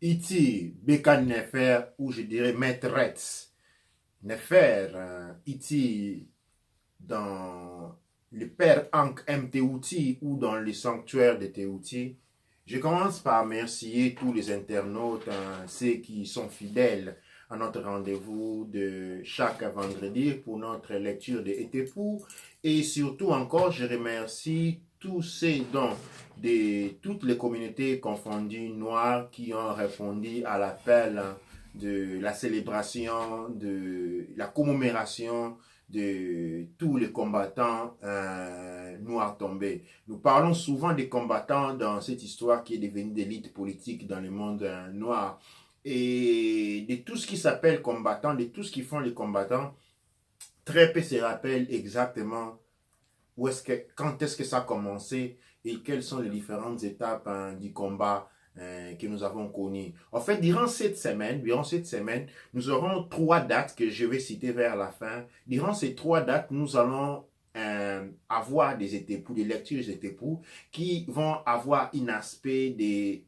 Iti, Bekan Nefer, ou je dirais Maître Retz. Nefer, Iti, dans le Père Ankh M. Teouti ou dans le sanctuaire de Teouti. Je commence par remercier tous les internautes, ceux qui sont fidèles à notre rendez-vous de chaque vendredi pour notre lecture de Etepou. Et surtout encore, je remercie tous ceux de toutes les communautés confondues noires qui ont répondu à l'appel de la célébration, de la commémoration de tous les combattants noirs tombés. Nous parlons souvent des combattants dans cette histoire qui est devenue d'élite politique dans le monde noir. Et de tout ce qui s'appelle combattant, de tout ce qui font les combattants, très peu se rappellent exactement quand est-ce que ça a commencé et quelles sont les différentes étapes du combat que nous avons connu. En fait, durant cette semaine, nous aurons 3 dates que je vais citer vers la fin. Durant ces 3 dates, nous allons avoir des étépous, des lectures des étépous qui vont avoir un aspect des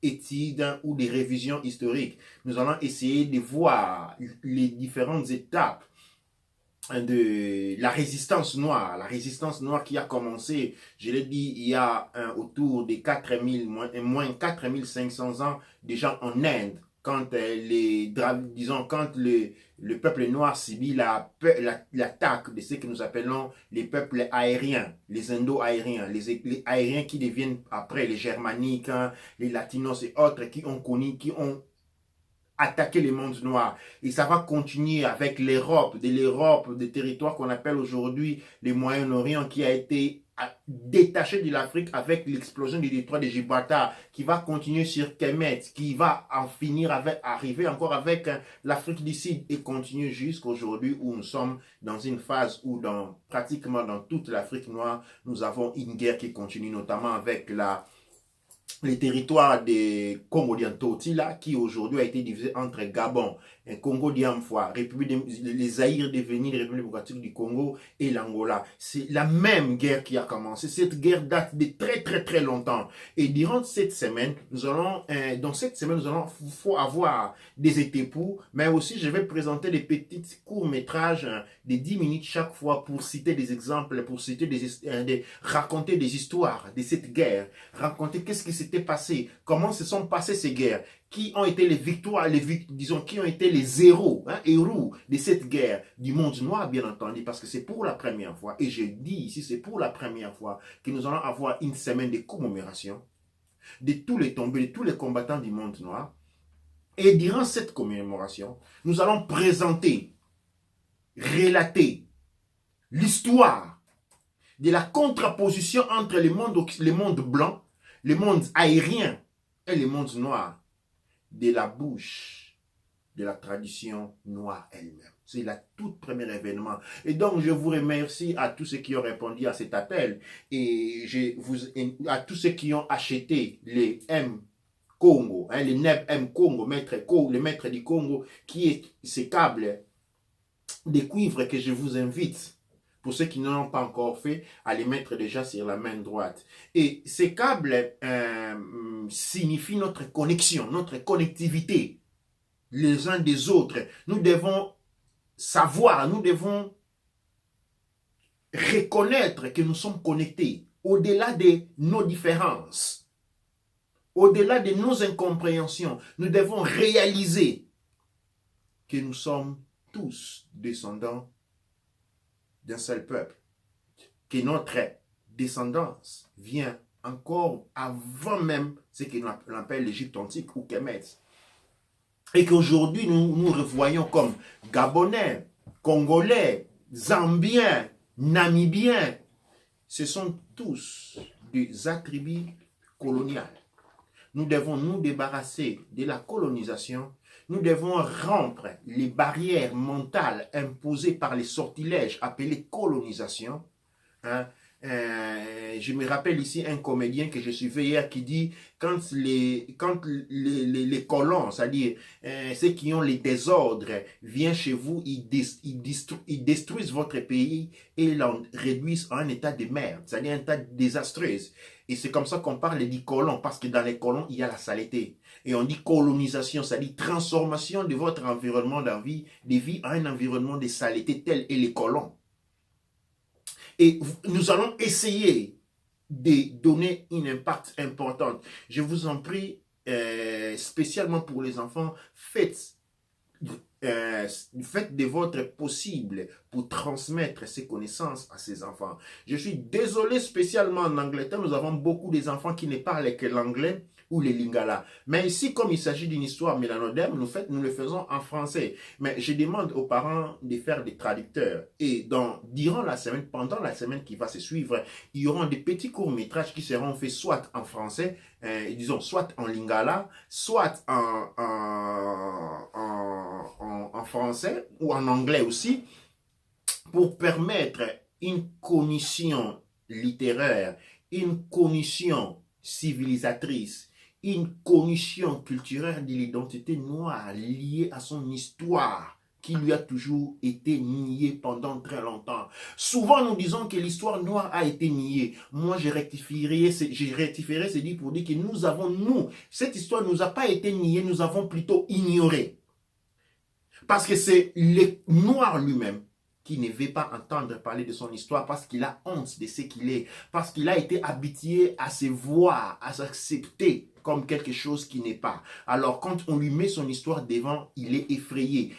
études ou des révisions historiques. Nous allons essayer de voir les différentes étapes de la résistance noire qui a commencé, je l'ai dit, il y a autour de 4000, moins 4500 ans déjà en Inde, quand quand le peuple noir subit l'attaque de ce que nous appelons les peuples aériens, les indo-aériens, les aériens qui deviennent après les germaniques, les latinos et autres qui ont attaquer le monde noir. Et ça va continuer avec l'Europe, des territoires qu'on appelle aujourd'hui le Moyen-Orient, qui a été détaché de l'Afrique avec l'explosion du détroit de Gibraltar, qui va continuer sur Kemet, qui va en finir avec, arriver encore avec l'Afrique du Sud et continuer jusqu'aujourd'hui où nous sommes dans une phase où pratiquement dans toute l'Afrique noire, nous avons une guerre qui continue, notamment avec les territoires de Congo Diantotila, qui aujourd'hui a été divisé entre Gabon, Congo Diamfoua, les Zaïre devenus République démocratique du Congo et l'Angola. C'est la même guerre qui a commencé. Cette guerre date de très très très longtemps. Et durant cette semaine, nous allons avoir des étépous, mais aussi je vais présenter des petits courts-métrages de 10 minutes chaque fois pour citer des exemples, pour citer raconter des histoires de cette guerre, raconter qu'est-ce qui s'était passé, comment se sont passées ces guerres, qui ont été les victoires, qui ont été les héros de cette guerre du monde noir, bien entendu, parce que c'est pour la première fois, et je dis ici, c'est pour la première fois que nous allons avoir une semaine de commémoration de tous les tombés, de tous les combattants du monde noir. Et durant cette commémoration, nous allons présenter, relater l'histoire de la contraposition entre le monde blanc, le monde aérien et le monde noir, de la bouche de la tradition noire elle-même. C'est le tout premier événement. Et donc, je vous remercie à tous ceux qui ont répondu à cet appel et à tous ceux qui ont acheté les M Congo, les NEB M Congo, le maître du Congo, qui est ces câbles de cuivre que je vous invite, pour ceux qui ne l'ont pas encore fait, à les mettre déjà sur la main droite. Et ces câbles signifient notre connexion, notre connectivité les uns des autres. Nous devons savoir, nous devons reconnaître que nous sommes connectés au-delà de nos différences, au-delà de nos incompréhensions. Nous devons réaliser que nous sommes tous descendants d'un seul peuple, que notre descendance vient encore avant même ce que l'on appelle l'Égypte antique ou Kemet. Et qu'aujourd'hui, nous revoyons comme Gabonais, Congolais, Zambiens, Namibiens. Ce sont tous des attributs coloniaux. Nous devons nous débarrasser de la colonisation. Nous devons rompre les barrières mentales imposées par les sortilèges appelés colonisation. Je me rappelle ici un comédien que je suivais hier qui dit quand les colons, c'est-à-dire ceux qui ont les désordres, viennent chez vous, ils détruisent votre pays et l'en réduisent à un état de merde, c'est-à-dire un état désastreux. Et c'est comme ça qu'on parle des colons, parce que dans les colons, il y a la saleté. Et on dit colonisation, c'est-à-dire transformation de votre environnement de vie en un environnement de saleté tel est les colons. Et nous allons essayer de donner un impact important. Je vous en prie, spécialement pour les enfants, faites de votre possible pour transmettre ces connaissances à ces enfants. Je suis désolé, spécialement en Angleterre, nous avons beaucoup d'enfants qui ne parlent que l'anglais ou les lingala. Mais ici, comme il s'agit d'une histoire mélanodème, nous le faisons en français. Mais je demande aux parents de faire des traducteurs. Et durant la semaine, pendant la semaine qui va se suivre, il y aura des petits courts-métrages qui seront faits soit en français, disons, soit en lingala, soit en français ou en anglais aussi, pour permettre une cognition littéraire, une cognition civilisatrice, une cognition culturelle de l'identité noire liée à son histoire qui lui a toujours été niée pendant très longtemps. Souvent, nous disons que l'histoire noire a été niée. Moi, je rectifierais ceci pour dire que cette histoire ne nous a pas été niée, nous avons plutôt ignoré. Parce que c'est le noir lui-même qui ne veut pas entendre parler de son histoire parce qu'il a honte de ce qu'il est, parce qu'il a été habitué à se voir, à s'accepter comme quelque chose qui n'est pas. Alors quand on lui met son histoire devant, il est effrayé.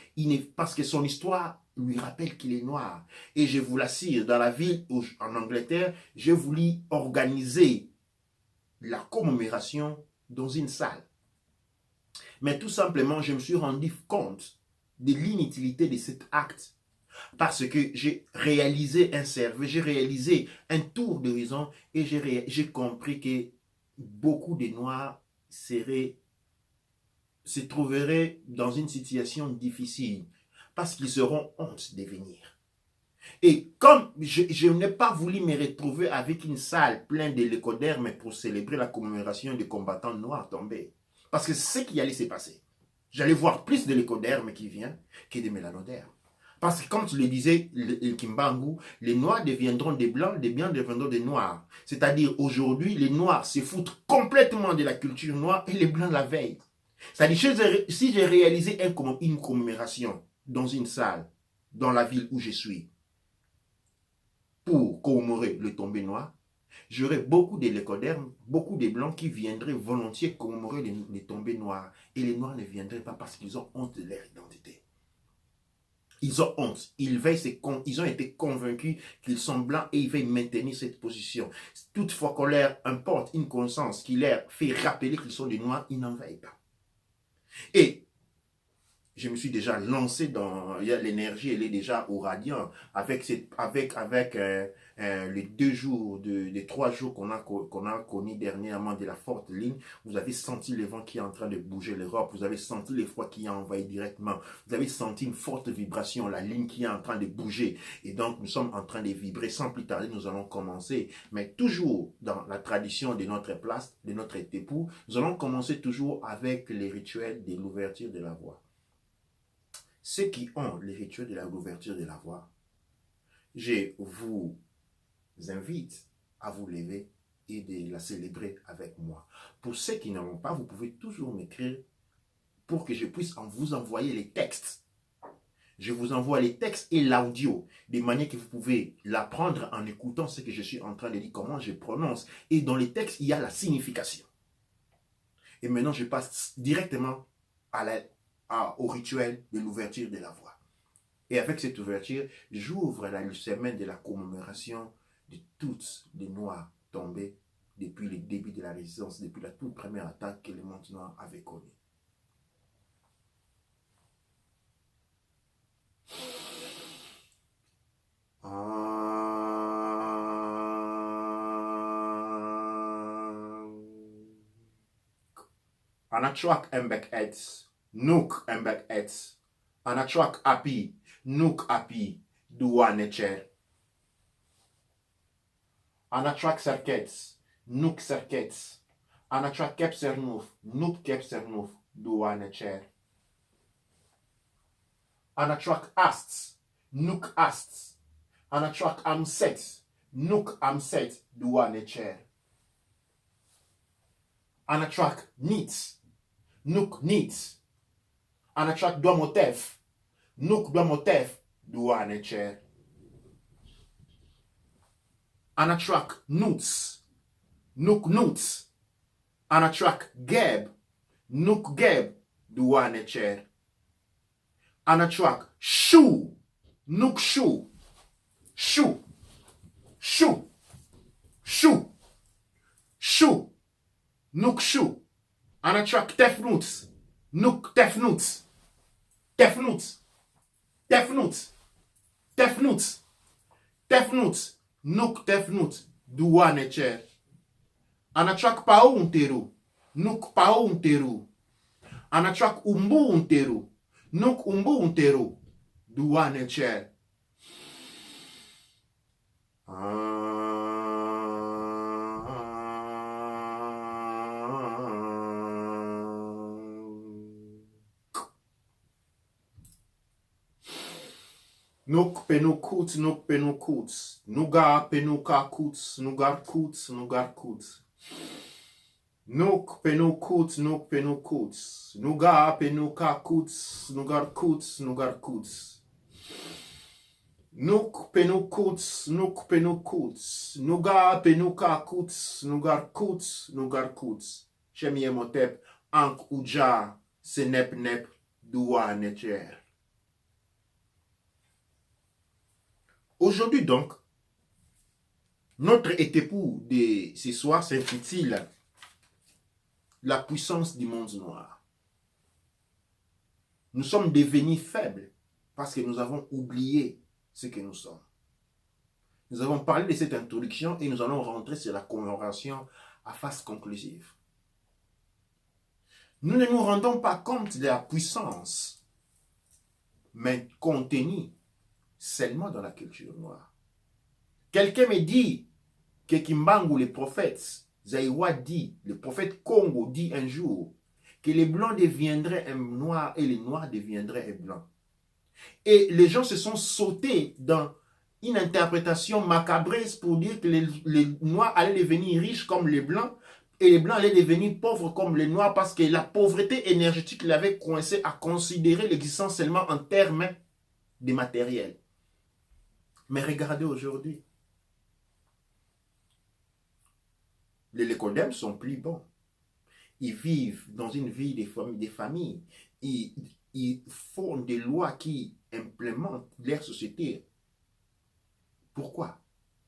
Parce que son histoire lui rappelle qu'il est noir. Et je vous l'assure, dans la ville en Angleterre, j'ai voulu organiser la commémoration dans une salle. Mais tout simplement, je me suis rendu compte de l'inutilité de cet acte. Parce que j'ai réalisé j'ai réalisé un tour d'horizon et j'ai compris que beaucoup de Noirs se trouveraient dans une situation difficile parce qu'ils seront honte de venir. Et comme je n'ai pas voulu me retrouver avec une salle pleine de lécodermes pour célébrer la commémoration des combattants noirs tombés, parce que c'est ce qui allait se passer. J'allais voir plus de lécodermes qui viennent que de mélanodermes. Parce que comme tu le disais, le Kimbangu, les noirs deviendront des blancs deviendront des noirs. C'est-à-dire aujourd'hui, les noirs se foutent complètement de la culture noire et les blancs la veillent. C'est-à-dire si j'ai réalisé une commémoration dans une salle, dans la ville où je suis, pour commémorer le tombé noir, j'aurai beaucoup de lécodermes, beaucoup de blancs qui viendraient volontiers commémorer les tombés noirs. Et les noirs ne viendraient pas parce qu'ils ont honte de leur identité. Ils ont honte. Ils ont été convaincus qu'ils sont blancs et ils veulent maintenir cette position. Toutefois qu'on leur importe une conscience qui leur fait rappeler qu'ils sont des noirs, ils n'en veillent pas. Et je me suis déjà lancé dans l'énergie, elle est déjà au radiant avec les 2 jours, les 3 jours qu'on a connus dernièrement de la forte ligne. Vous avez senti le vent qui est en train de bouger l'Europe, vous avez senti le froid qui a envahi directement, vous avez senti une forte vibration, la ligne qui est en train de bouger. Et donc nous sommes en train de vibrer. Sans plus tarder, nous allons commencer. Mais toujours dans la tradition de notre place, de notre époux, nous allons commencer toujours avec les rituels de l'ouverture de la voie. Ceux qui ont les rituels de l'ouverture de la voie, je vous invite à vous lever et de la célébrer avec moi. Pour ceux qui n'en ont pas, vous pouvez toujours m'écrire pour que je puisse vous envoyer les textes. Je vous envoie les textes et l'audio, de manière que vous pouvez l'apprendre en écoutant ce que je suis en train de dire, comment je prononce. Et dans les textes, il y a la signification. Et maintenant, je passe directement au rituel de l'ouverture de la voie. Et avec cette ouverture, j'ouvre la semaine de la commémoration de toutes les Noirs tombés depuis le début de la résistance, depuis la toute première attaque que le monde noir avait connue. Anatrak embek ets, nuk embek ets, anatrak api, nuk api, duwa necher. Anatrak serkets, nuk serkets, anatrak kep sernouf, nuk kep sernouf, duwa necher. Anatrak asts, nuk asts, anatrak amsets, nuk amset, duwa necher. Anatrak nits. Nuk nits. Anatrak domotef. Nuk domotef. Duanecher. Anatrak nuts. Nuk nuts. Anatrak geb. Nuk geb. Duanecher. Anatrak shu. Nuk shu. Shu. Shu. Shu. Shu. Nuk shu. Anatrak tefnuts. Nuk tefnuts. Tefnuts. Tefnuts. Tefnuts. Tefnuts. Nuk tefnuts. Duanecher. Anatrak paunteru. Nuk paunteru. Anatrak umbunteru. Nuk umbunteru. Duanecher. Nuk penukuts, nuk penukuts. Nugar penukakuts, nugar kuts, nugar kuts. Nuk penukuts, nuk penukuts. Nugar penukakuts, nugar kuts, nugar kuts. Nuk penukuts, nuk penukuts. Nugar penukakuts, nugar kuts, nugar kuts. Shemye motep, ank uja, se nep nep, dua necher. Aujourd'hui donc, notre étépoux de ce soir s'intitule La puissance du monde noir. Nous sommes devenus faibles parce que nous avons oublié ce que nous sommes. Nous avons parlé de cette introduction et nous allons rentrer sur la conversation à phase conclusive. Nous ne nous rendons pas compte de la puissance, mais contenue seulement dans la culture noire. Quelqu'un me dit que Kimbangu, le prophète, Zaïwa dit, le prophète Congo dit un jour que les blancs deviendraient un noir et les noirs deviendraient un blanc. Et les gens se sont sautés dans une interprétation macabreuse pour dire que les noirs allaient devenir riches comme les blancs et les blancs allaient devenir pauvres comme les noirs parce que la pauvreté énergétique l'avait coincé à considérer l'existence seulement en termes de matériel. Mais regardez aujourd'hui, les Lekodem sont plus bons. Ils vivent dans une vie des familles. Ils font des lois qui implémentent leur société. Pourquoi?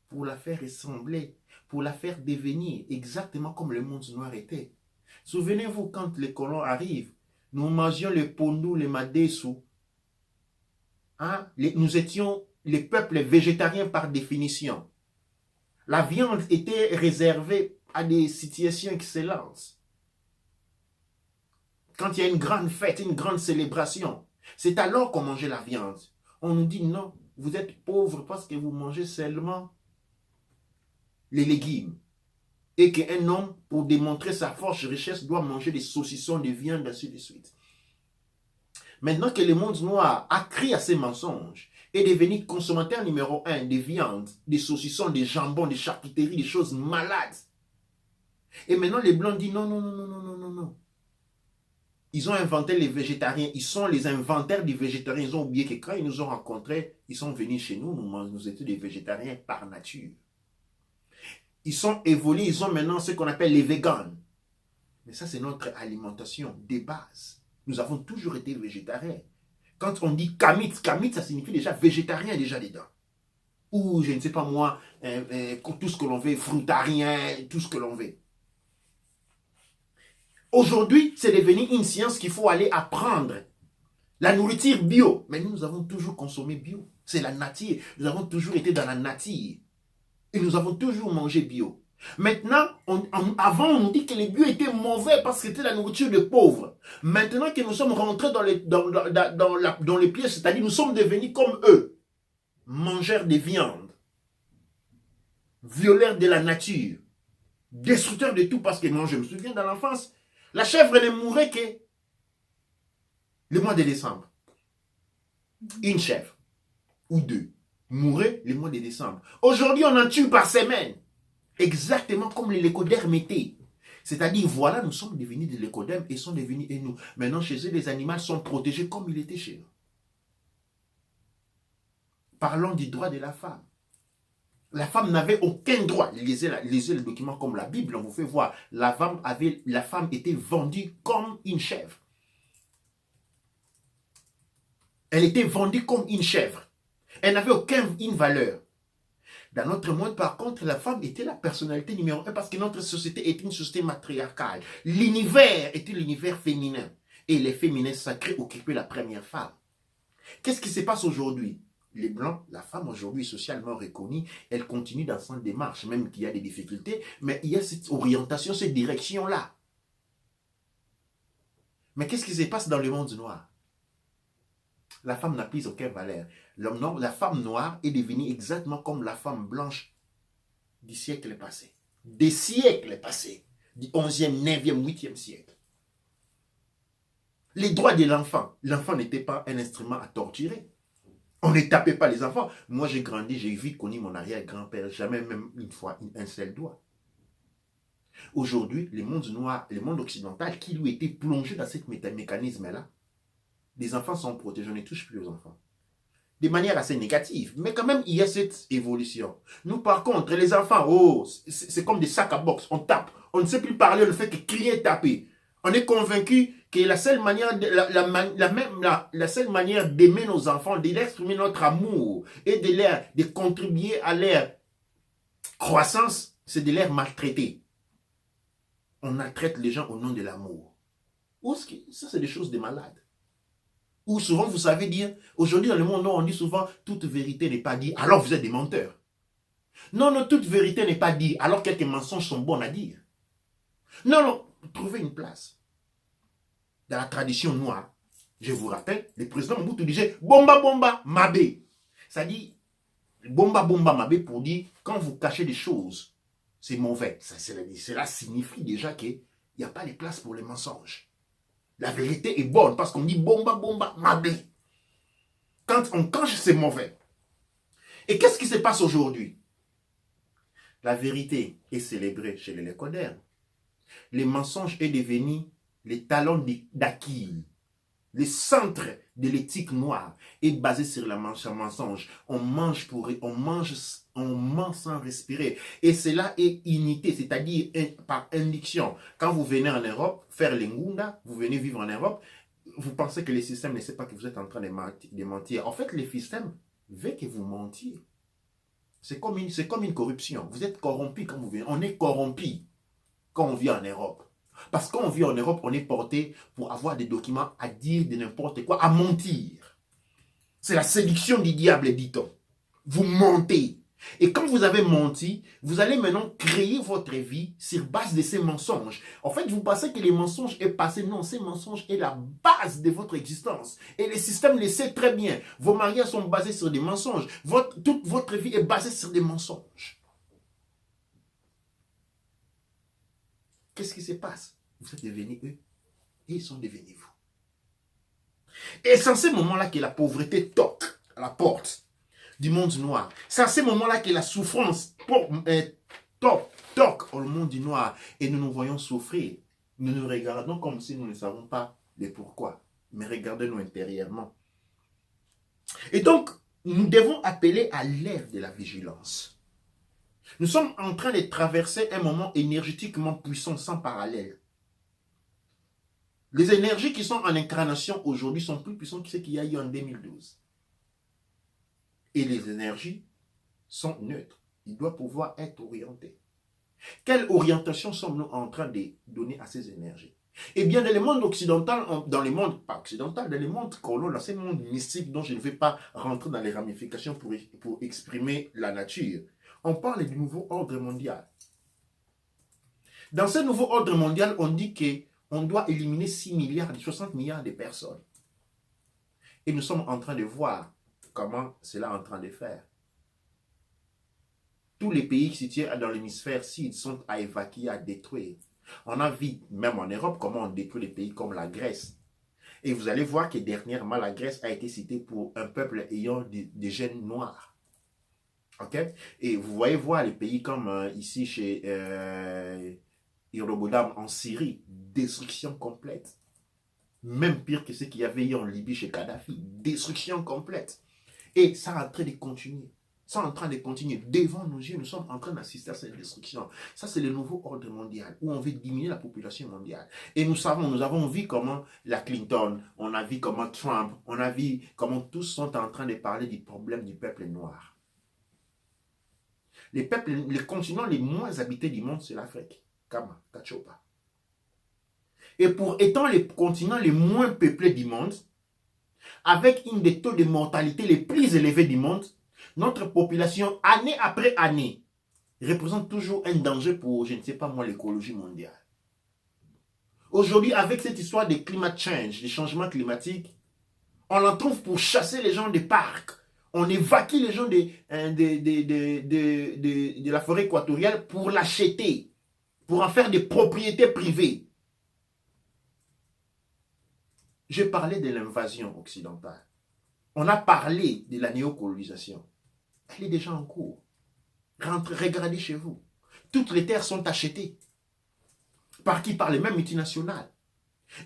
Pour la faire ressembler, pour la faire devenir exactement comme le monde noir était. Souvenez-vous, quand les colons arrivent, nous mangions le pondou, le madessou. Hein? Nous étions les peuples végétariens par définition. La viande était réservée à des situations excellentes. Quand il y a une grande fête, une grande célébration, c'est alors qu'on mangeait la viande. On nous dit non, vous êtes pauvres parce que vous mangez seulement les légumes. Et qu'un homme, pour démontrer sa force richesse, doit manger des saucissons de viande, ainsi de suite. Maintenant que le monde noir a crié à ces mensonges, est devenu consommateur numéro 1 de viande, des saucissons, des jambons, des charcuteries, des choses malades. Et maintenant les blancs disent non, non, non, non, non, non, non, non. Ils ont inventé les végétariens, ils sont les inventaires des végétariens. Ils ont oublié que quand ils nous ont rencontrés, ils sont venus chez nous, nous étions des végétariens par nature. Ils sont évolués, ils ont maintenant ce qu'on appelle les végans. Mais ça, c'est notre alimentation de base. Nous avons toujours été végétariens. Quand on dit kamit, kamit, ça signifie déjà végétarien déjà dedans. Ou, je ne sais pas moi, tout ce que l'on veut, fruitarien, tout ce que l'on veut. Aujourd'hui, c'est devenu une science qu'il faut aller apprendre. La nourriture bio. Mais nous avons toujours consommé bio. C'est la nature. Nous avons toujours été dans la nature. Et nous avons toujours mangé bio. Maintenant, avant, on nous dit que les bio étaient mauvais parce que c'était la nourriture de pauvres. Maintenant que nous sommes rentrés dans les pièges, c'est-à-dire nous sommes devenus comme eux. Mangeurs de viande. Violeurs de la nature. Destructeurs de tout parce que moi, je me souviens dans l'enfance, la chèvre ne mourait que le mois de décembre. Une chèvre ou deux mouraient le mois de décembre. Aujourd'hui, on en tue par semaine. Exactement comme les lécodermes étaient. C'est-à-dire, voilà, nous sommes devenus de l'écodème et sont devenus et nous. Maintenant, chez eux, les animaux sont protégés comme il était chez nous. Parlons du droit de la femme. La femme n'avait aucun droit. Lisez le document comme la Bible, on vous fait voir. La femme était vendue comme une chèvre. Elle était vendue comme une chèvre. Elle n'avait aucune valeur. Dans notre monde, par contre, la femme était la personnalité numéro 1 parce que notre société est une société matriarcale. L'univers était l'univers féminin. Et les féminins sacrés occupaient la première femme. Qu'est-ce qui se passe aujourd'hui? Les Blancs, la femme aujourd'hui socialement reconnue, elle continue dans son démarche, même qu'il y a des difficultés, mais il y a cette orientation, cette direction-là. Mais qu'est-ce qui se passe dans le monde noir? La femme n'a plus aucune valeur. La femme noire est devenue exactement comme la femme blanche du siècle passé. Des siècles passés. Du 11e, 9e, 8e siècle. Les droits de l'enfant. L'enfant n'était pas un instrument à torturer. On ne tapait pas les enfants. Moi, j'ai grandi, j'ai vite connu mon arrière-grand-père. Jamais même une fois un seul doigt. Aujourd'hui, le monde noir, le monde occidental, qui lui était plongé dans ce mécanisme-là, les enfants sont protégés, on ne touche plus aux enfants. De manière assez négative. Mais quand même, il y a cette évolution. Nous, par contre, les enfants, oh, c'est comme des sacs à boxe. On tape. On ne sait plus parler, on ne fait que crier, taper. On est convaincu que la seule manière d'aimer nos enfants, de leur exprimer notre amour et de contribuer à leur croissance, c'est de les maltraiter. On maltraite les gens au nom de l'amour. Ça, c'est des choses de malades. Ou souvent, vous savez dire, aujourd'hui dans le monde, on dit souvent, toute vérité n'est pas dite, alors vous êtes des menteurs. Non, non, toute vérité n'est pas dite, alors quelques mensonges sont bons à dire. Non, non, trouvez une place. Dans la tradition noire, je vous rappelle, le président Mobutu disait, bomba, bomba, mabé. Ça dit, bomba, bomba, mabé pour dire, quand vous cachez des choses, c'est mauvais. Cela signifie déjà qu'il n'y a pas de place pour les mensonges. La vérité est bonne parce qu'on dit bomba, bomba, mabé. Quand on cache, c'est mauvais. Et qu'est-ce qui se passe aujourd'hui? La vérité est célébrée chez les lécodernes. Les mensonges est devenu les talons d'acquis. Le centre de l'éthique noire est basé sur le mensonge. On mange sans respirer. Et cela est unité, c'est-à-dire par induction. Quand vous venez en Europe faire l'engunda, vous venez vivre en Europe, vous pensez que le système ne sait pas que vous êtes en train de mentir. En fait, le système veut que vous mentiez. C'est comme une corruption. Vous êtes corrompu quand vous venez. On est corrompu quand on vit en Europe. Parce qu'on vit en Europe, on est porté pour avoir des documents à dire de n'importe quoi, à mentir. C'est la séduction du diable, dit-on. Vous mentez. Et quand vous avez menti, vous allez maintenant créer votre vie sur base de ces mensonges. En fait, vous pensez que les mensonges est passé. Non, ces mensonges est la base de votre existence. Et le système le sait très bien. Vos mariages sont basés sur des mensonges. Toute votre vie est basée sur des mensonges. Qu'est-ce qui se passe? Vous êtes devenus eux et ils sont devenus vous. Et c'est en ce moment-là que la pauvreté toque à la porte du monde noir. C'est à ce moment-là que la souffrance toque au monde du noir. Et nous nous voyons souffrir. Nous nous regardons comme si nous ne savons pas le pourquoi. Mais regardez-nous intérieurement. Et donc, nous devons appeler à l'ère de la vigilance. Nous sommes en train de traverser un moment énergétiquement puissant sans parallèle. Les énergies qui sont en incarnation aujourd'hui sont plus puissantes que ce qu'il y a eu en 2012. Et les énergies sont neutres. Ils doivent pouvoir être orientés. Quelle orientation sommes-nous en train de donner à ces énergies? Eh bien, dans le monde occidental, dans le monde, pas occidental, dans le monde colon, dans ce monde mystique dont je ne vais pas rentrer dans les ramifications pour exprimer la nature, on parle du nouveau ordre mondial. Dans ce nouveau ordre mondial, on dit qu'on doit éliminer 6 milliards, 60 milliards de personnes. Et nous sommes en train de voir comment cela est en train de faire. Tous les pays situés dans l'hémisphère sud sont à évacuer, à détruire. On a vu, même en Europe, comment on détruit les pays comme la Grèce. Et vous allez voir que dernièrement, la Grèce a été citée pour un peuple ayant des gènes noirs. Ok? Et vous voyez voir les pays comme ici chez Hiroshima en Syrie, destruction complète. Même pire que ce qu'il y avait eu en Libye chez Kadhafi, destruction complète. Et ça est en train de continuer. Ça est en train de continuer. Devant nos yeux, nous sommes en train d'assister à cette destruction. Ça, c'est le nouveau ordre mondial où on veut diminuer la population mondiale. Et nous savons, nous avons vu comment la Clinton, on a vu comment Trump, on a vu comment tous sont en train de parler du problème du peuple noir. Les continents les moins habités du monde, c'est l'Afrique. Kama, Kachopa. Et pour étant les continents les moins peuplés du monde, avec une des taux de mortalité les plus élevés du monde, notre population, année après année, représente toujours un danger pour, je ne sais pas moi, l'écologie mondiale. Aujourd'hui, avec cette histoire de climate change, des changements climatiques, on en trouve pour chasser les gens des parcs. On évacue les gens de la forêt équatoriale pour l'acheter, pour en faire des propriétés privées. J'ai parlé de l'invasion occidentale. On a parlé de la néocolonisation. Elle est déjà en cours. Regardez chez vous. Toutes les terres sont achetées. Par qui? Par les mêmes multinationales.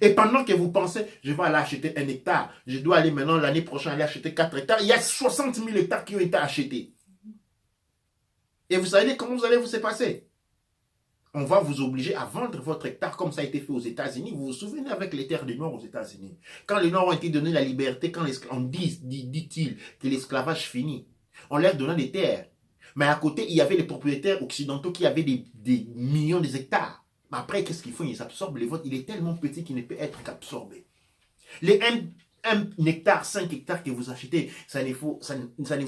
Et pendant que vous pensez, je vais aller acheter 1 hectare, je dois aller maintenant l'année prochaine aller acheter 4 hectares, il y a 60 000 hectares qui ont été achetés. Et vous savez comment vous allez vous se passer? On va vous obliger à vendre votre hectare comme ça a été fait aux États-Unis. Vous vous souvenez avec les terres du Nord aux États-Unis? Quand les Noirs ont été donnés la liberté, quand on dit-il que l'esclavage finit, on leur donnait des terres. Mais à côté, il y avait les propriétaires occidentaux qui avaient des millions d'hectares. Mais après, qu'est-ce qu'ils font? Ils absorbent les votes. Il est tellement petit qu'il ne peut être qu'absorbé. Les 1 hectare, 5 hectares que vous achetez, ça ne vaut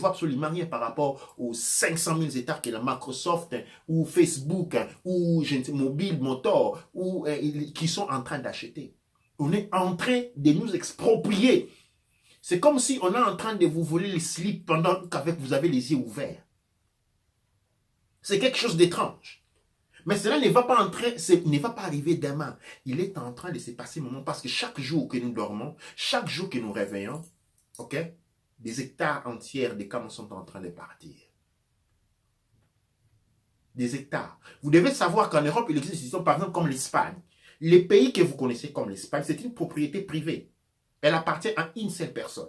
absolument rien par rapport aux 500 000 hectares que la Microsoft ou Facebook ou Mobile Motor ou, qui sont en train d'acheter. On est en train de nous exproprier. C'est comme si on est en train de vous voler les slips pendant qu'avec vous avez les yeux ouverts. C'est quelque chose d'étrange. Mais cela ne va pas arriver demain. Il est en train de se passer moment parce que chaque jour que nous dormons, chaque jour que nous réveillons, ok, des hectares entiers de camps sont en train de partir. Des hectares. Vous devez savoir qu'en Europe, il existe des systèmes, par exemple, comme l'Espagne. Les pays que vous connaissez comme l'Espagne, c'est une propriété privée. Elle appartient à une seule personne.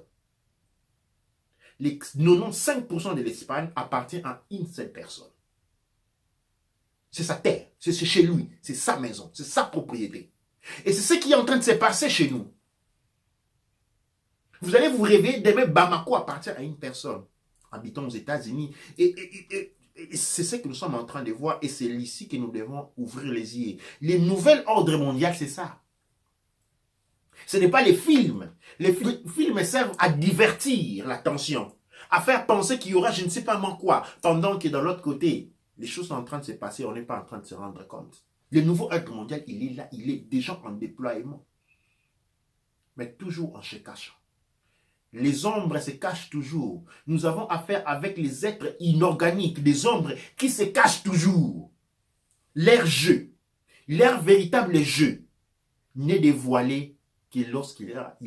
Les 95% de l'Espagne appartient à une seule personne. C'est sa terre, c'est chez lui, c'est sa maison, c'est sa propriété. Et c'est ce qui est en train de se passer chez nous. Vous allez vous réveiller, demain Bamako appartient à une personne habitant aux États-Unis. Et c'est ce que nous sommes en train de voir et c'est ici que nous devons ouvrir les yeux. Les nouvelles ordres mondiales, c'est ça. Ce n'est pas les films. Les films servent à divertir l'attention, à faire penser qu'il y aura je ne sais pas quoi, pendant que dans l'autre côté, les choses sont en train de se passer, on n'est pas en train de se rendre compte. Le nouveau ordre mondial, il est là, il est déjà en déploiement. Mais toujours en se cachant. Les ombres se cachent toujours. Nous avons affaire avec les êtres inorganiques, des ombres qui se cachent toujours. Leur jeu, leur véritable jeu, n'est dévoilé que lorsqu'il a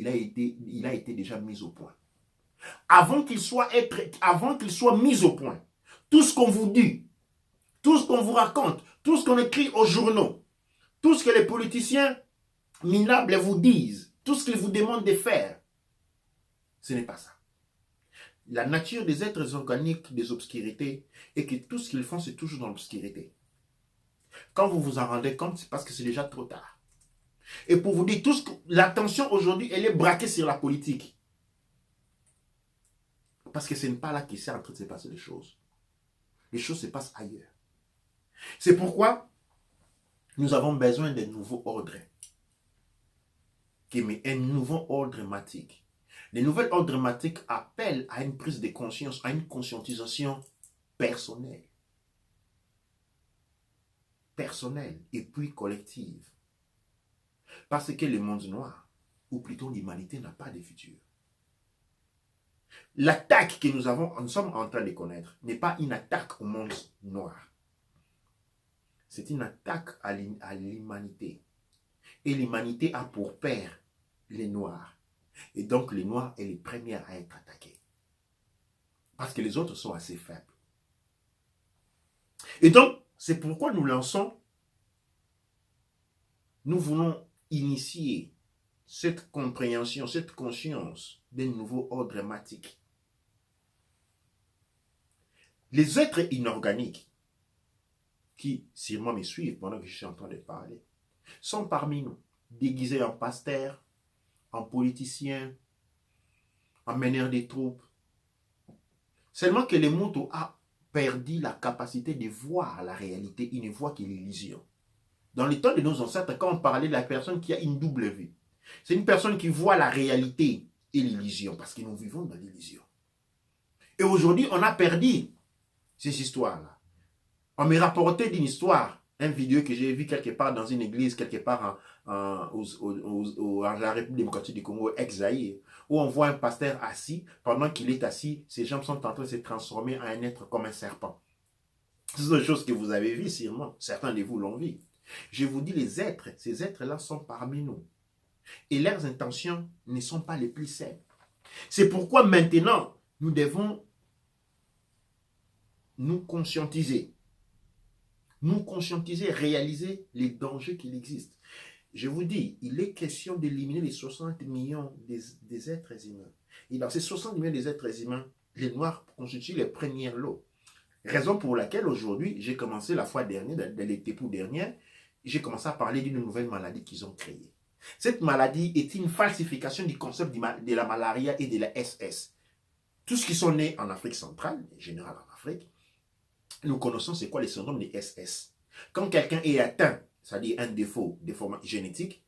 été déjà mis au point. Avant qu'il soit mis au point, tout ce qu'on vous dit, tout ce qu'on vous raconte, tout ce qu'on écrit aux journaux, tout ce que les politiciens minables vous disent, tout ce qu'ils vous demandent de faire, ce n'est pas ça. La nature des êtres organiques des obscurités est que tout ce qu'ils font, c'est toujours dans l'obscurité. Quand vous vous en rendez compte, c'est parce que c'est déjà trop tard. Et pour vous dire, l'attention aujourd'hui, elle est braquée sur la politique. Parce que ce n'est pas là qu'il s'est en train de se passer les choses. Les choses se passent ailleurs. C'est pourquoi nous avons besoin d'un nouveau ordre. Un nouveau ordre matique. Les nouvelles ordres matiques appellent à une prise de conscience, à une conscientisation personnelle. Personnelle et puis collective. Parce que le monde noir, ou plutôt l'humanité, n'a pas de futur. L'attaque que nous sommes en train de connaître, n'est pas une attaque au monde noir. C'est une attaque à l'humanité. Et l'humanité a pour père les Noirs. Et donc les Noirs est les premiers à être attaqués. Parce que les autres sont assez faibles. Et donc, c'est pourquoi nous lançons nous voulons initier cette compréhension, cette conscience d'un nouveau ordre dramatique. Les êtres inorganiques qui, sûrement me suivent pendant que je suis en train de parler, sont parmi nous, déguisés en pasteurs, en politiciens, en meneurs des troupes. Seulement que le moto a perdu la capacité de voir la réalité, il ne voit que l'illusion. Dans le temps de nos ancêtres, quand on parlait de la personne qui a une double vie, c'est une personne qui voit la réalité et l'illusion, parce que nous vivons dans l'illusion. Et aujourd'hui, on a perdu ces histoires-là. On me rapportait d'une histoire, une vidéo que j'ai vue quelque part dans une église, quelque part en la République démocratique du Congo, ex-Zaïre, où on voit un pasteur assis, pendant qu'il est assis, ses jambes sont en train de se transformer en un être comme un serpent. Ce sont des choses que vous avez vues sûrement, certains de vous l'ont vu. Je vous dis, les êtres, ces êtres-là sont parmi nous. Et leurs intentions ne sont pas les plus saines. C'est pourquoi maintenant, nous devons nous conscientiser, réaliser les dangers qu'il existe. Je vous dis, il est question d'éliminer les 60 millions des êtres humains. Et dans ces 60 millions des êtres humains, les Noirs constituent les premières lots. Raison pour laquelle aujourd'hui, j'ai commencé la fois dernière, dans l'été pour dernière, j'ai commencé à parler d'une nouvelle maladie qu'ils ont créée. Cette maladie est une falsification du concept de la malaria et de la SS. Tous ceux qui sont nés en Afrique centrale, en général en Afrique, nous connaissons c'est quoi les syndromes des SS. Quand quelqu'un est atteint, c'est-à-dire un défaut génétique,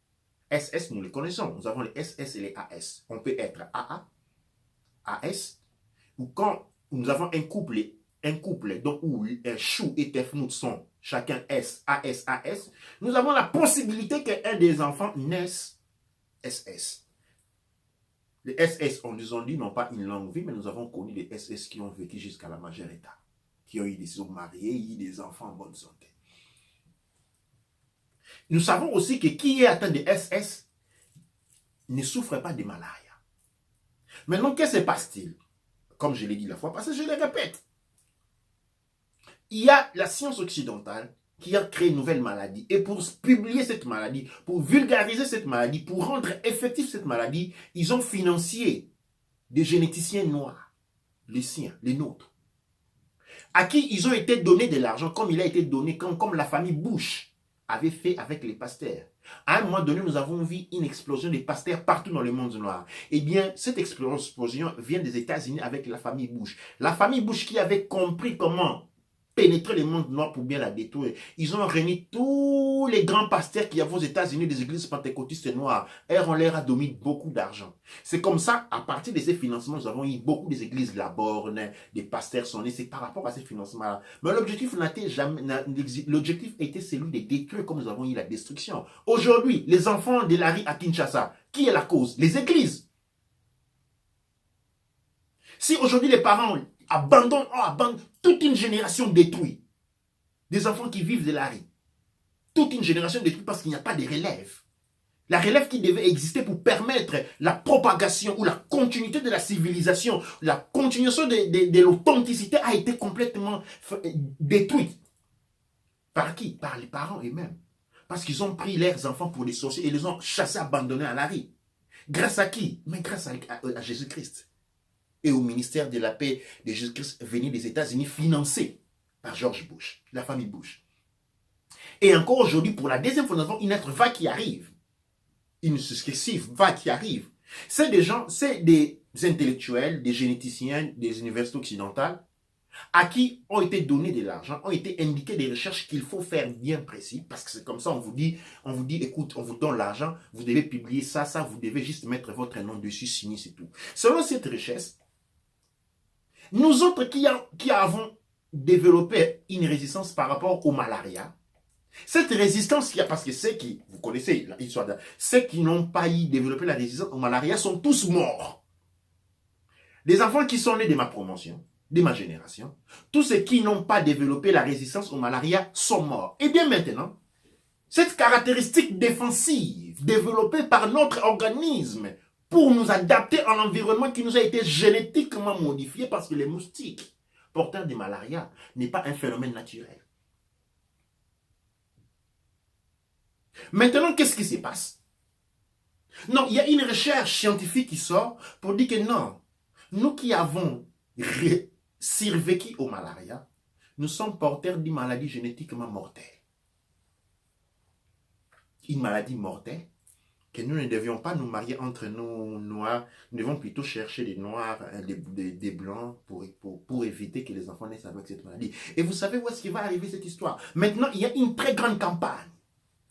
SS, nous les connaissons. Nous avons les SS et les AS. On peut être AA, AS, ou quand nous avons un couple dont où un chou et Tefnout sont chacun S, AS, AS, nous avons la possibilité qu'un des enfants naisse SS. Les SS, on nous a dit, n'ont pas une longue vie, mais nous avons connu des SS qui ont vécu jusqu'à la majorité, qui ont eu des hommes mariés, eu des enfants en bonne santé. Nous savons aussi que qui est atteint de SS ne souffre pas de malaria. Maintenant, qu'est-ce qui se passe-t-il? Comme je l'ai dit la fois passée, je le répète. Il y a la science occidentale qui a créé une nouvelle maladie. Et pour publier cette maladie, pour vulgariser cette maladie, pour rendre effective cette maladie, ils ont financé des généticiens noirs, les siens, les nôtres, à qui ils ont été donnés de l'argent, comme il a été donné, comme la famille Bush avait fait avec les pasteurs. À un moment donné, nous avons vu une explosion des pasteurs partout dans le monde noir. Eh bien, cette explosion vient des États-Unis avec la famille Bush. La famille Bush qui avait compris comment pénétrer le monde noir pour bien la détruire. Ils ont réuni tous les grands pasteurs qui y avait aux États-Unis des églises pentecôtistes noires. Et on leur a donné beaucoup d'argent. C'est comme ça, à partir de ces financements, nous avons eu beaucoup des églises de la borne, des pasteurs sont nés. C'est par rapport à ces financements-là. Mais l'objectif était celui de détruire comme nous avons eu la destruction. Aujourd'hui, les enfants de la rue à Kinshasa, qui est la cause? Les églises. Si aujourd'hui les parents abandonnent toute une génération détruite, des enfants qui vivent de la rue, toute une génération détruite parce qu'il n'y a pas de relève. La relève qui devait exister pour permettre la propagation ou la continuité de la civilisation, la continuation de l'authenticité a été complètement détruite. Par qui? Par les parents eux-mêmes. Parce qu'ils ont pris leurs enfants pour des sorciers et les ont chassés, abandonnés à la rue. Grâce à qui? Mais grâce à Jésus-Christ. Et au ministère de la paix de Jésus-Christ venu des États-Unis, financé par George Bush, la famille Bush. Et encore aujourd'hui, pour la deuxième fois, nous avons une autre vague qui arrive. Une successive vague qui arrive. C'est des gens, c'est des intellectuels, des généticiens, des universités occidentales, à qui ont été donnés de l'argent, ont été indiqués des recherches qu'il faut faire bien précis, parce que c'est comme ça, on vous dit, écoute, on vous donne l'argent, vous devez publier ça, vous devez juste mettre votre nom dessus, signer, c'est tout. Selon cette richesse, nous autres qui avons développé une résistance par rapport au malaria, cette résistance qu'il y a, parce que ceux qui, vous connaissez l'histoire, ceux qui n'ont pas développé la résistance au malaria sont tous morts. Les enfants qui sont nés de ma promotion, de ma génération, tous ceux qui n'ont pas développé la résistance au malaria sont morts. Et bien maintenant, cette caractéristique défensive développée par notre organisme pour nous adapter à l'environnement qui nous a été génétiquement modifié, parce que les moustiques porteurs de malaria n'est pas un phénomène naturel. Maintenant, qu'est-ce qui se passe? Non, il y a une recherche scientifique qui sort pour dire que non, nous qui avons survécu au malaria, nous sommes porteurs d'une maladie génétiquement mortelle. Une maladie mortelle que nous ne devions pas nous marier entre nous noirs, nous devons plutôt chercher des noirs, des blancs pour éviter que les enfants naissent avec cette maladie. Et vous savez où est-ce qu'il va arriver cette histoire? Maintenant, il y a une très grande campagne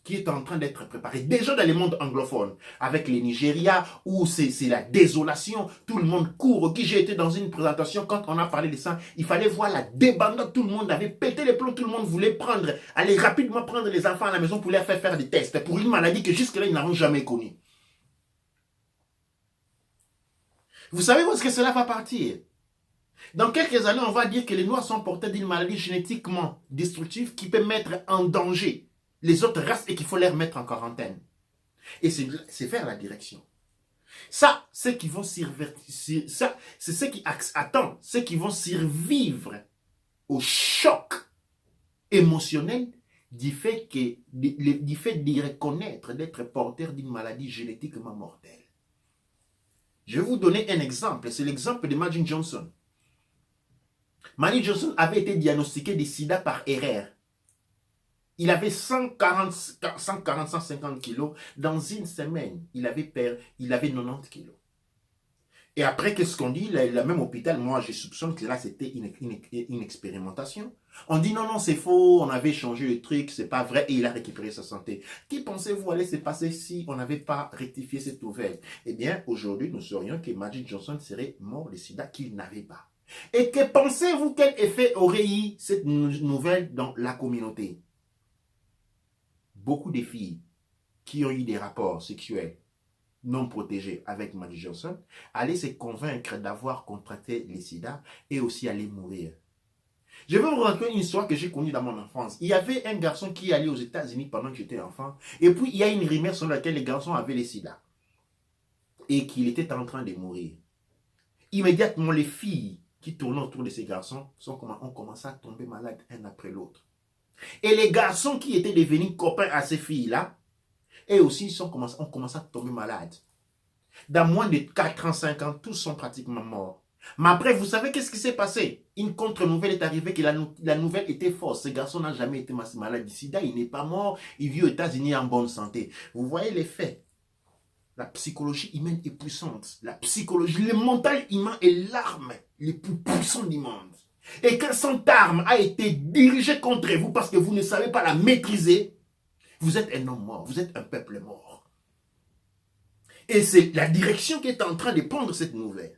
qui est en train d'être préparée. Déjà dans les mondes anglophones, avec les Nigeria, où c'est la désolation, tout le monde court. Qui j'ai été dans une présentation, quand on a parlé de ça, il fallait voir la débandade, tout le monde avait pété les plombs, tout le monde voulait aller rapidement prendre les enfants à la maison pour les faire des tests, pour une maladie que jusque-là, ils n'avons jamais connue. Vous savez où est-ce que cela va partir? Dans quelques années, on va dire que les Noirs sont porteurs d'une maladie génétiquement destructive qui peut mettre en danger les autres races et qu'il faut les mettre en quarantaine. Et c'est vers la direction. Ça, ceux qui vont survivre, ça, c'est ceux qui attendent, ceux qui vont survivre au choc émotionnel du fait d'y reconnaître, d'être porteur d'une maladie génétiquement mortelle. Je vais vous donner un exemple, c'est l'exemple de Magic Johnson. Magic Johnson avait été diagnostiqué de sida par erreur. Il avait 150 kilos. Dans une semaine, il avait 90 kilos. Et après, qu'est-ce qu'on dit? Le même hôpital, moi, je soupçonne que là, c'était une expérimentation. On dit non, c'est faux, on avait changé le truc, c'est pas vrai, et il a récupéré sa santé. Qui pensez-vous allait se passer si on n'avait pas rectifié cette nouvelle? Eh bien, aujourd'hui, nous saurions que Magic Johnson serait mort de sida qu'il n'avait pas. Et que pensez-vous quel effet aurait eu cette nouvelle dans la communauté? Beaucoup de filles qui ont eu des rapports sexuels non protégés avec Magic Johnson allaient se convaincre d'avoir contracté le sida et aussi allaient mourir. Je vais vous raconter une histoire que j'ai connue dans mon enfance. Il y avait un garçon qui allait aux États-Unis pendant que j'étais enfant. Et puis, il y a une rumeur sur laquelle les garçons avaient le sida. Et qu'il était en train de mourir. Immédiatement, les filles qui tournaient autour de ces garçons ont commencé à tomber malades un après l'autre. Et les garçons qui étaient devenus copains à ces filles-là, et aussi ont commencé à tomber malades. Dans moins de 4 ans, 5 ans, tous sont pratiquement morts. Mais après, vous savez qu'est-ce qui s'est passé? Une contre-nouvelle est arrivée que la nouvelle était fausse. Ce garçon n'a jamais été malade du sida, il n'est pas mort, il vit aux États-Unis en bonne santé. Vous voyez les faits. La psychologie humaine est puissante. La psychologie, le mental humain est l'arme les plus puissantes du monde. Et quand cette arme a été dirigée contre vous parce que vous ne savez pas la maîtriser, vous êtes un homme mort, vous êtes un peuple mort. Et c'est la direction qui est en train de prendre cette nouvelle.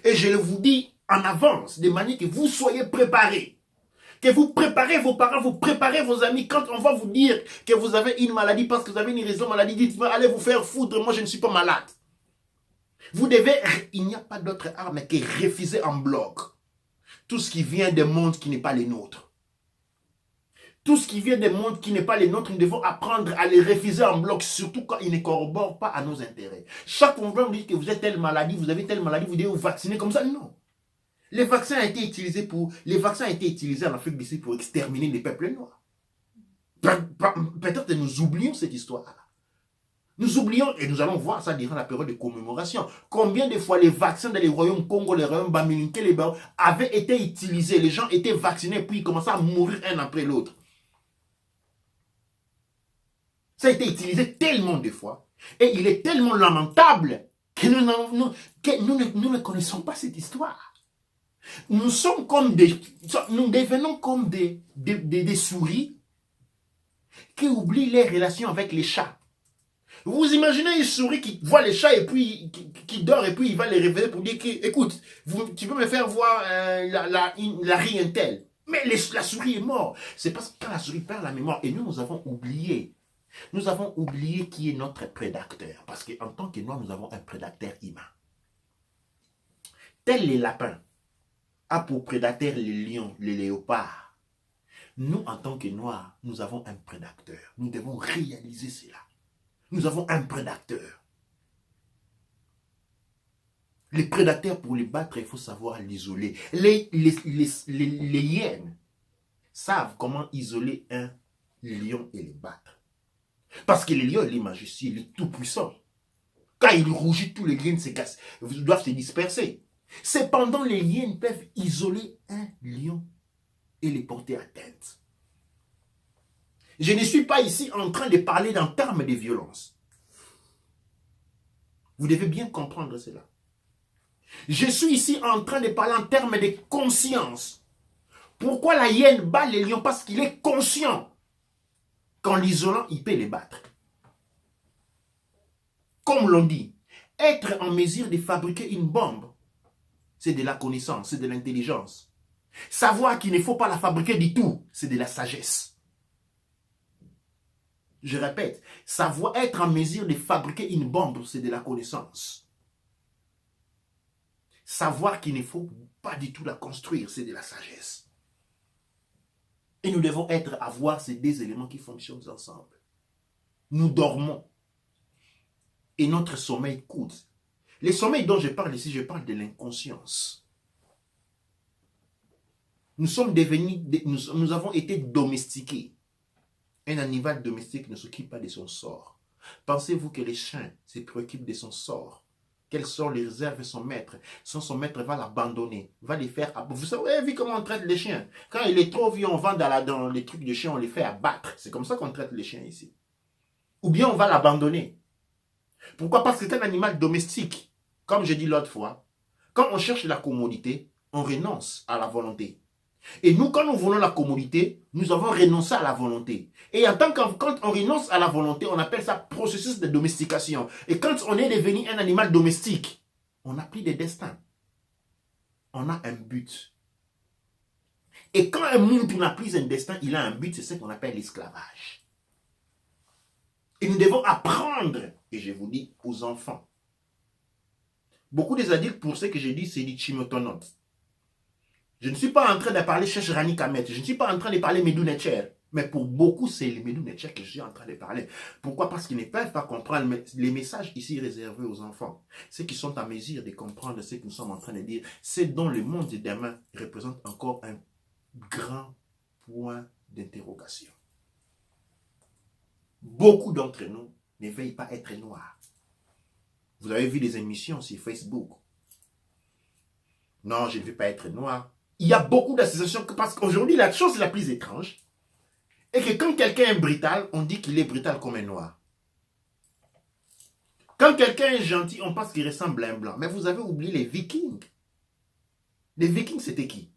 Et je vous dis en avance, de manière que vous soyez préparés. Que vous préparez vos parents, vous préparez vos amis. Quand on va vous dire que vous avez une maladie parce que vous avez une raison maladie, dites-moi, allez vous faire foutre, moi je ne suis pas malade. Vous devez, il n'y a pas d'autre arme que refuser en bloc tout ce qui vient des mondes qui n'est pas les nôtres. Tout ce qui vient des mondes qui n'est pas les nôtres, nous devons apprendre à les refuser en bloc, surtout quand ils ne corroborent pas à nos intérêts. Chaque fois qu'on vous dit que vous avez telle maladie, vous devez vous vacciner comme ça. Non. Les vaccins ont été utilisés en Afrique d'ici pour exterminer les peuples noirs. Peut-être que nous oublions cette histoire-là. Nous oublions, et nous allons voir ça durant la période de commémoration, combien de fois les vaccins dans les royaumes Congo, les royaumes Bamilinké, les Bao, avaient été utilisés. Les gens étaient vaccinés, puis ils commençaient à mourir un après l'autre. Ça a été utilisé tellement de fois, et il est tellement lamentable que nous ne connaissons pas cette histoire. Nous devenons comme des souris qui oublient les relations avec les chats. Vous imaginez une souris qui voit les chats et puis qui dort et puis il va les réveiller pour dire que, écoute, tu peux me faire voir la rientelle. Mais la souris est morte. C'est parce que quand la souris perd la mémoire, et nous avons oublié. Nous avons oublié qui est notre prédateur. Parce qu'en tant que Noirs, nous avons un prédateur humain. Tel les lapins a pour prédateur les lions, les léopards. Nous, en tant que Noirs, nous avons un prédateur. Nous devons réaliser cela. Nous avons un prédateur. Les prédateurs, pour les battre, il faut savoir l'isoler. Les hyènes savent comment isoler un lion et les battre. Parce que le lion, il est majestueux, il est tout puissant. Quand il rougit, tous les liens doivent se disperser. Cependant, les liens peuvent isoler un lion et les porter atteinte. Je ne suis pas ici en train de parler en termes de violence. Vous devez bien comprendre cela. Je suis ici en train de parler en termes de conscience. Pourquoi la hyène bat les lions? Parce qu'il est conscient qu'en l'isolant, il peut les battre. Comme l'on dit, être en mesure de fabriquer une bombe, c'est de la connaissance, c'est de l'intelligence. Savoir qu'il ne faut pas la fabriquer du tout, c'est de la sagesse. Je répète, savoir être en mesure de fabriquer une bombe, c'est de la connaissance. Savoir qu'il ne faut pas du tout la construire, c'est de la sagesse. Et nous devons avoir ces deux éléments qui fonctionnent ensemble. Nous dormons. Et notre sommeil coûte. Le sommeil dont je parle ici, je parle de l'inconscience. Nous sommes devenus, nous avons été domestiqués. Un animal domestique ne s'occupe pas de son sort. Pensez-vous que les chiens se préoccupent de son sort? Quel sort les réserve son maître? Son maître va l'abandonner, va les faire abattre. Vous avez vu comment on traite les chiens? Quand il est trop vieux, on va dans les trucs de chiens, on les fait abattre. C'est comme ça qu'on traite les chiens ici. Ou bien on va l'abandonner. Pourquoi? Parce que c'est un animal domestique. Comme j'ai dit l'autre fois, quand on cherche la commodité, on renonce à la volonté. Et nous, quand nous voulons la commodité, nous avons renoncé à la volonté. Et en tant quand on renonce à la volonté, on appelle ça processus de domestication. Et quand on est devenu un animal domestique, on a pris des destins. On a un but. Et quand un monde n'a plus un destin, il a un but, c'est ce qu'on appelle l'esclavage. Et nous devons apprendre, et je vous dis, aux enfants. Beaucoup des adultes, pour ce que j'ai dit, c'est du chimotonote. Je ne suis pas en train de parler Cheikh Rani Kamet, je ne suis pas en train de parler Medou Netcher. Mais pour beaucoup, c'est les Medou Netcher que je suis en train de parler. Pourquoi? Parce qu'ils ne peuvent pas comprendre les messages ici réservés aux enfants. Ceux qui sont en mesure de comprendre ce que nous sommes en train de dire, c'est dont le monde de demain représente encore un grand point d'interrogation. Beaucoup d'entre nous ne veulent pas être noirs. Vous avez vu des émissions sur Facebook. Non, je ne veux pas être noir. Il y a beaucoup d'associations parce qu'aujourd'hui, la chose la plus étrange est que quand quelqu'un est brutal, on dit qu'il est brutal comme un noir. Quand quelqu'un est gentil, on pense qu'il ressemble à un blanc. Mais vous avez oublié les Vikings. Les Vikings, c'était qui?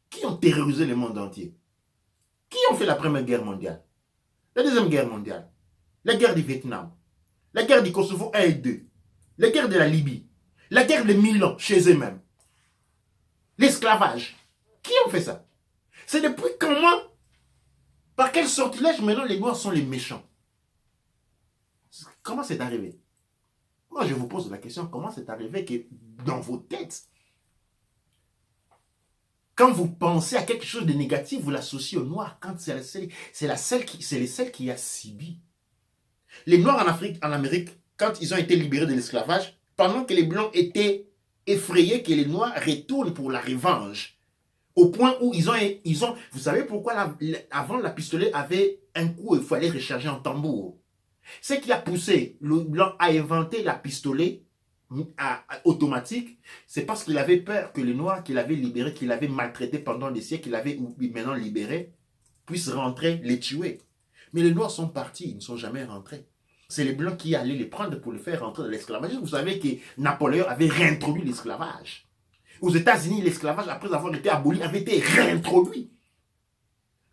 Qui ont terrorisé le monde entier? Qui ont fait la Première Guerre mondiale? La Deuxième Guerre mondiale? La guerre du Vietnam? La guerre du Kosovo 1 et 2? La guerre de la Libye? La guerre de 1000 ans chez eux-mêmes? L'esclavage? Qui ont fait ça? C'est depuis comment? Par quel sortilège maintenant les Noirs sont les méchants? Comment c'est arrivé? Moi je vous pose la question, comment c'est arrivé que dans vos têtes, quand vous pensez à quelque chose de négatif, vous l'associez aux Noirs, quand c'est les seuls qui a subi. Les Noirs en Amérique, quand ils ont été libérés de l'esclavage, pendant que les Blancs étaient effrayés que les Noirs retournent pour la revanche, au point où ils ont vous savez pourquoi avant la pistolet avait un coup, il fallait recharger en tambour. Ce qui a poussé le Blanc à inventer la pistolet automatique, c'est parce qu'il avait peur que les Noirs qu'il avait libérés, qu'il avait maltraités pendant des siècles, qu'il avait maintenant libérés, puissent rentrer, les tuer. Mais les Noirs sont partis, ils ne sont jamais rentrés. C'est les Blancs qui allaient les prendre pour les faire rentrer dans l'esclavage. Vous savez que Napoléon avait réintroduit l'esclavage. Aux États-Unis, l'esclavage, après avoir été aboli, avait été réintroduit.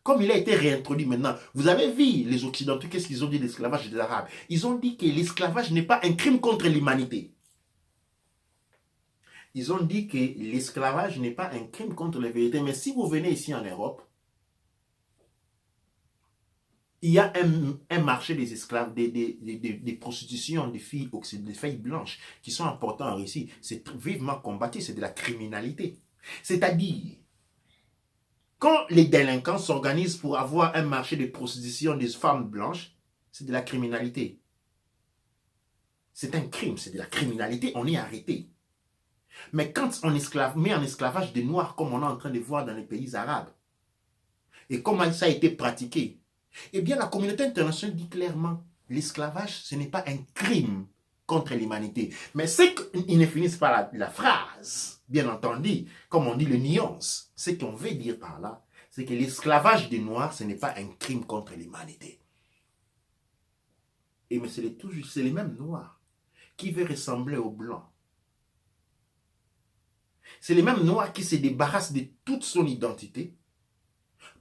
Comme il a été réintroduit maintenant, vous avez vu les Occidentaux, qu'est-ce qu'ils ont dit de l'esclavage des Arabes? Ils ont dit que l'esclavage n'est pas un crime contre l'humanité. Ils ont dit que l'esclavage n'est pas un crime contre la vérité. Mais si vous venez ici en Europe, il y a un marché des esclaves, des prostitutions des filles blanches qui sont importants en Russie. C'est vivement combattu, c'est de la criminalité. C'est-à-dire, quand les délinquants s'organisent pour avoir un marché de prostitution des femmes blanches, c'est de la criminalité. C'est un crime, c'est de la criminalité, on est arrêté. Mais quand on met en esclavage des Noirs, comme on est en train de voir dans les pays arabes, et comment ça a été pratiqué, eh bien la communauté internationale dit clairement, l'esclavage, ce n'est pas un crime contre l'humanité. Mais c'est qu'ils ne finissent pas la phrase, bien entendu, comme on dit les nuances. Ce qu'on veut dire par là, c'est que l'esclavage des Noirs, ce n'est pas un crime contre l'humanité. Et mais c'est les mêmes Noirs qui veulent ressembler aux Blancs. C'est les mêmes Noirs qui se débarrassent de toute son identité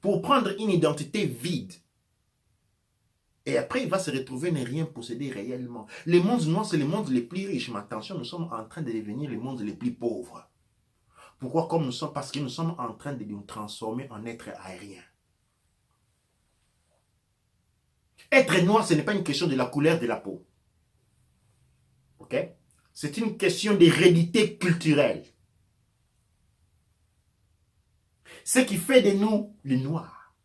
pour prendre une identité vide. Et après, il va se retrouver ne rien posséder réellement. Les mondes noirs, c'est les mondes les plus riches. Mais attention, nous sommes en train de devenir les mondes les plus pauvres. Pourquoi comme nous sommes? Parce que nous sommes en train de nous transformer en êtres aériens. Être noir, ce n'est pas une question de la couleur de la peau. Ok? C'est une question d'hérédité culturelle. Ce qui fait de nous les Noirs,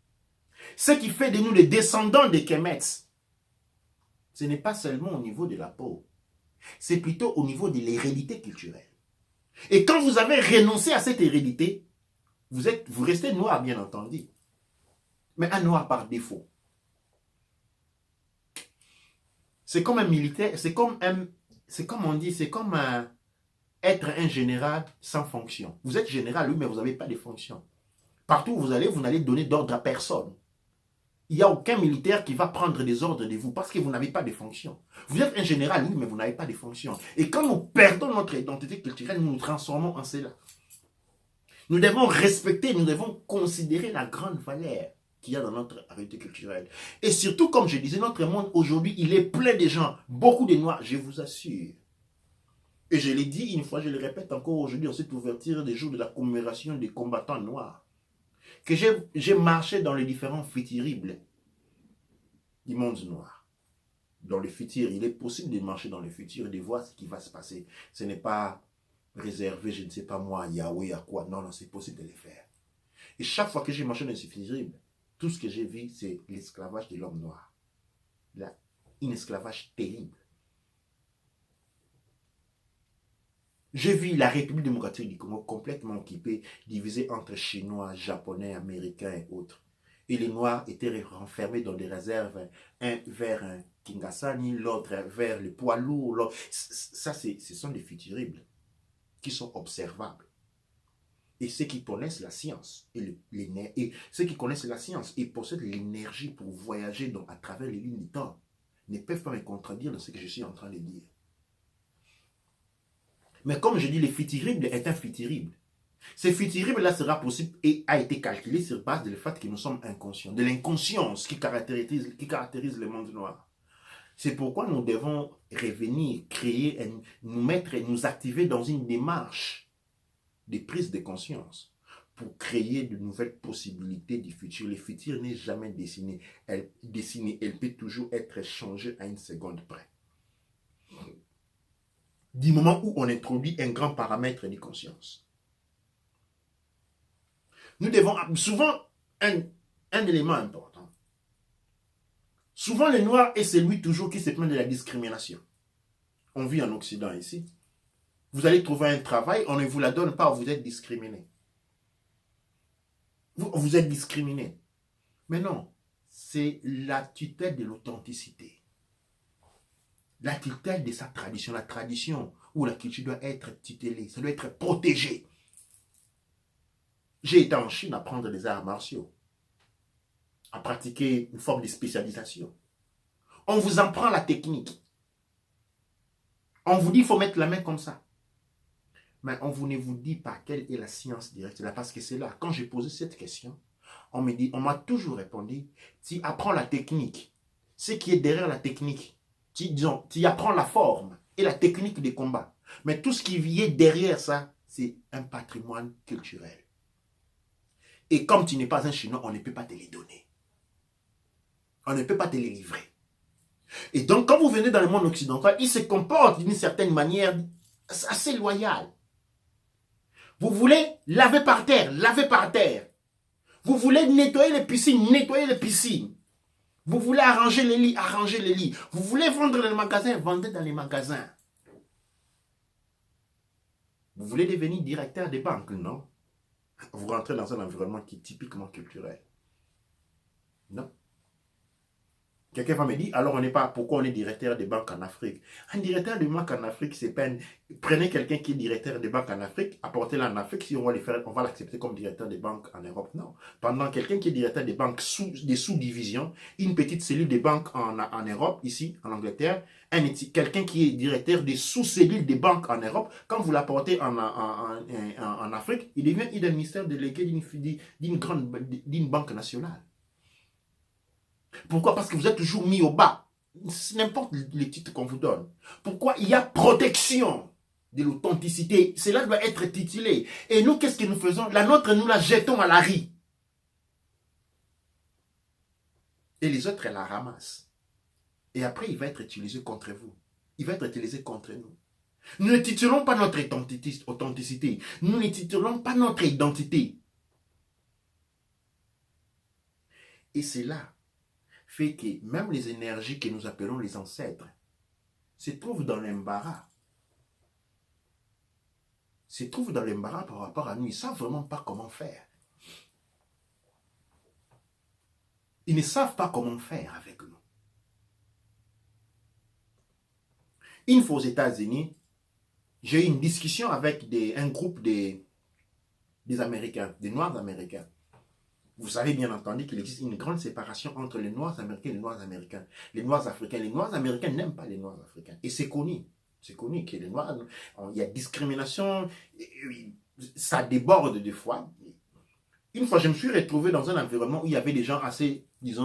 ce qui fait de nous les descendants des Kemet, ce n'est pas seulement au niveau de la peau, c'est plutôt au niveau de l'hérédité culturelle. Et quand vous avez renoncé à cette hérédité, vous restez noir, bien entendu, mais un noir par défaut. C'est comme un militaire, c'est comme on dit, c'est comme être un général sans fonction. Vous êtes général, oui, mais vous n'avez pas de fonction. Partout où vous n'allez donner d'ordre à personne. Il n'y a aucun militaire qui va prendre des ordres de vous parce que vous n'avez pas de fonction. Vous êtes un général, oui, mais vous n'avez pas de fonction. Et quand nous perdons notre identité culturelle, nous nous transformons en cela. Nous devons respecter, nous devons considérer la grande valeur qu'il y a dans notre identité culturelle. Et surtout, comme je disais, notre monde aujourd'hui, il est plein de gens, beaucoup de Noirs, je vous assure. Et je l'ai dit une fois, je le répète encore aujourd'hui, en cette ouverture des jours de la commémoration des combattants noirs, que j'ai marché dans les différents futuribles du monde noir. Dans le futur, il est possible de marcher dans le futur et de voir ce qui va se passer. Ce n'est pas réservé, je ne sais pas moi, à Yahweh, à quoi. Non, non, c'est possible de le faire. Et chaque fois que j'ai marché dans ce futurible, tout ce que j'ai vu, c'est l'esclavage de l'homme noir. Un esclavage terrible. J'ai vu la République démocratique du Congo complètement occupée, divisée entre Chinois, Japonais, Américains et autres. Et les Noirs étaient renfermés dans des réserves, un vers Kingasani, l'autre vers le poids lourd. Ça, ce sont des futuribles qui sont observables. Et ceux qui connaissent la science, et ceux qui connaissent la science et possèdent l'énergie pour voyager à travers les lignes du temps, ne peuvent pas me contredire dans ce que je suis en train de dire. Mais comme je dis, le futurible est un futurible. Ce futurible-là sera possible et a été calculé sur base du fait que nous sommes inconscients, de l'inconscience qui caractérise le monde noir. C'est pourquoi nous devons revenir, créer, nous activer dans une démarche de prise de conscience pour créer de nouvelles possibilités du futur. Le futur n'est jamais dessiné. Elle peut toujours être changée à une seconde près. Du moment où on introduit un grand paramètre de conscience. Nous devons souvent, un élément important. Souvent, le noir est celui toujours qui se plaint de la discrimination. On vit en Occident ici. Vous allez trouver un travail, on ne vous la donne pas, vous êtes discriminé. Vous êtes discriminé. Mais non, c'est la tutelle de l'authenticité. La tutelle de sa tradition, la tradition où la culture doit être tutelée, ça doit être protégé. J'ai été en Chine à apprendre des arts martiaux, à pratiquer une forme de spécialisation. On vous apprend la technique. On vous dit qu'il faut mettre la main comme ça. Mais on ne vous dit pas quelle est la science directe. Là, parce que c'est là, quand j'ai posé cette question, on m'a toujours répondu, tu apprends la technique. Ce qui est derrière la technique, tu apprends la forme et la technique des combats. Mais tout ce qui vient derrière ça, c'est un patrimoine culturel. Et comme tu n'es pas un Chinois, on ne peut pas te les donner. On ne peut pas te les livrer. Et donc, quand vous venez dans le monde occidental, il se comporte d'une certaine manière assez loyale. Vous voulez laver par terre, laver par terre. Vous voulez nettoyer les piscines, nettoyer les piscines. Vous voulez arranger les lits, arranger les lits. Vous voulez vendre dans les magasins, vendez dans les magasins. Vous voulez devenir directeur des banques, non? Vous rentrez dans un environnement qui est typiquement culturel. Non. Quelqu'un va me dire, alors on n'est pas, pourquoi on est directeur des banques en Afrique? Un directeur de banque en Afrique, c'est pas prenez quelqu'un qui est directeur des banques en Afrique, apportez-le en Afrique, si on va le faire, on va l'accepter comme directeur des banques en Europe. Non. Pendant quelqu'un qui est directeur des banques des sous-divisions, une petite cellule des banques en Europe, ici, en Angleterre, quelqu'un qui est directeur des sous-cellules des banques en Europe, quand vous l'apportez en Afrique, il devient administrateur délégué d'une banque nationale. Pourquoi? Parce que vous êtes toujours mis au bas. N'importe les titres qu'on vous donne. Pourquoi? Il y a protection de l'authenticité. Cela doit être titulé. Et nous, qu'est-ce que nous faisons? La nôtre, nous la jetons à la rue. Et les autres, elles la ramassent. Et après, il va être utilisé contre vous. Il va être utilisé contre nous. Nous ne titulons pas notre authenticité. Nous ne titulons pas notre identité. Et c'est là fait que même les énergies que nous appelons les ancêtres se trouvent dans l'embarras. Se trouvent dans l'embarras par rapport à nous. Ils ne savent vraiment pas comment faire. Ils ne savent pas comment faire avec nous. Une fois aux États-Unis, j'ai eu une discussion avec un groupe des Américains, des Noirs américains. Vous savez bien entendu qu'il existe une grande séparation entre les Noirs américains et les Noirs américains. Les Noirs africains. Les Noirs américains n'aiment pas les Noirs africains. Et c'est connu. C'est connu que les Noirs, il y a discrimination, ça déborde des fois. Une fois, je me suis retrouvé dans un environnement où il y avait des gens assez, disons,